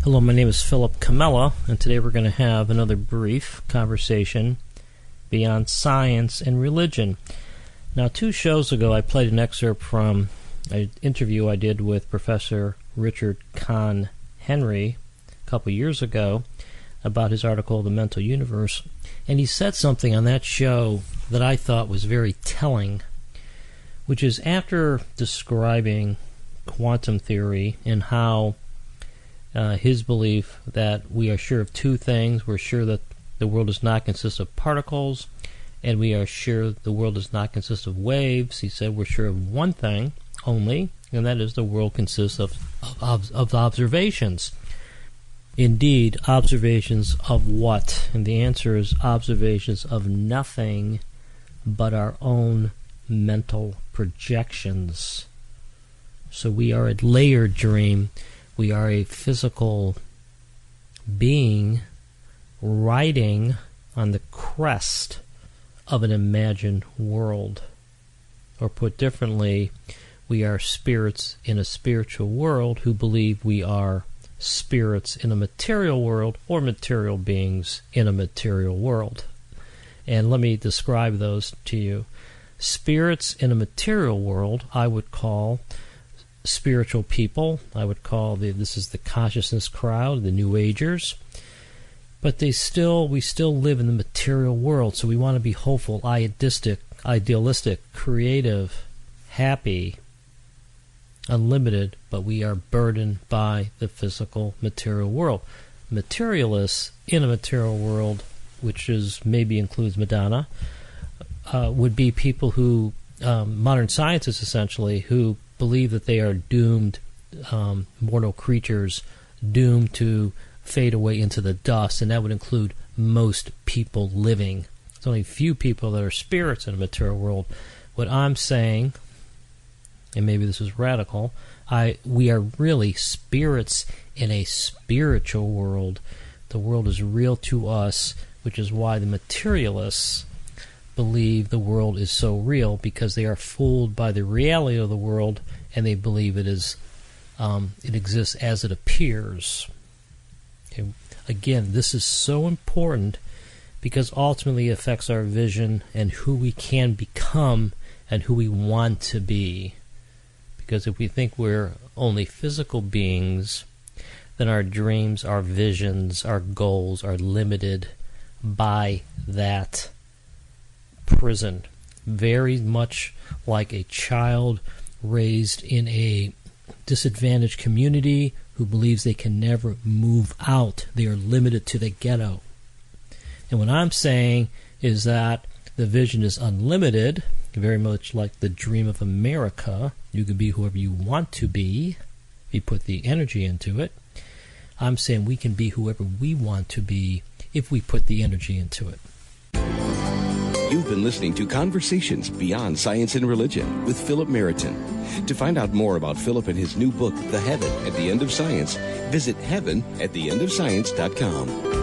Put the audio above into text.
Hello, my name is Philip Camella, and today we're going to have another brief conversation beyond science and religion. Now, 2 shows ago, I played an excerpt from an interview I did with Professor Richard Conn Henry a couple years ago about his article, The Mental Universe, and he said something on that show that I thought was very telling, which is after describing quantum theory and how his belief that we are sure of 2 things. We're sure that the world does not consist of particles, and we are sure the world does not consist of waves. He said we're sure of one thing only, and that is the world consists of observations. Indeed, observations of what? And the answer is observations of nothing but our own mental projections. So we are a layered dream. We are a physical being riding on the crest of an imagined world. Or put differently, we are spirits in a spiritual world who believe we are spirits in a material world or material beings in a material world. And let me describe those to you. Spirits in a material world I would call spiritual people. I would call this is the consciousness crowd, the New Agers. But we still live in the material world, so we want to be hopeful, idealistic, creative, happy, unlimited, but we are burdened by the physical material world. Materialists in a material world, which maybe includes Madonna, would be people who, modern scientists essentially, who believe that they are doomed, mortal creatures, doomed to fade away into the dust, and that would include most people living. There's only a few people that are spirits in a material world. What I'm saying, and maybe this is radical, we are really spirits in a spiritual world. The world is real to us, which is why the materialists believe the world is so real, because they are fooled by the reality of the world, and they believe it exists as it appears. Okay. Again, this is so important because ultimately it affects our vision and who we can become and who we want to be. Because if we think we're only physical beings, then our dreams, our visions, our goals are limited by that prison. Very much like a child raised in a disadvantaged community who believes they can never move out. They are limited to the ghetto. And what I'm saying is that the vision is unlimited, very much like the dream of America. You can be whoever you want to be if you put the energy into it. I'm saying we can be whoever we want to be if we put the energy into it. You've been listening to Conversations Beyond Science and Religion with Philip Meriton. To find out more about Philip and his new book, The Heaven at the End of Science, visit heavenattheendofscience.com.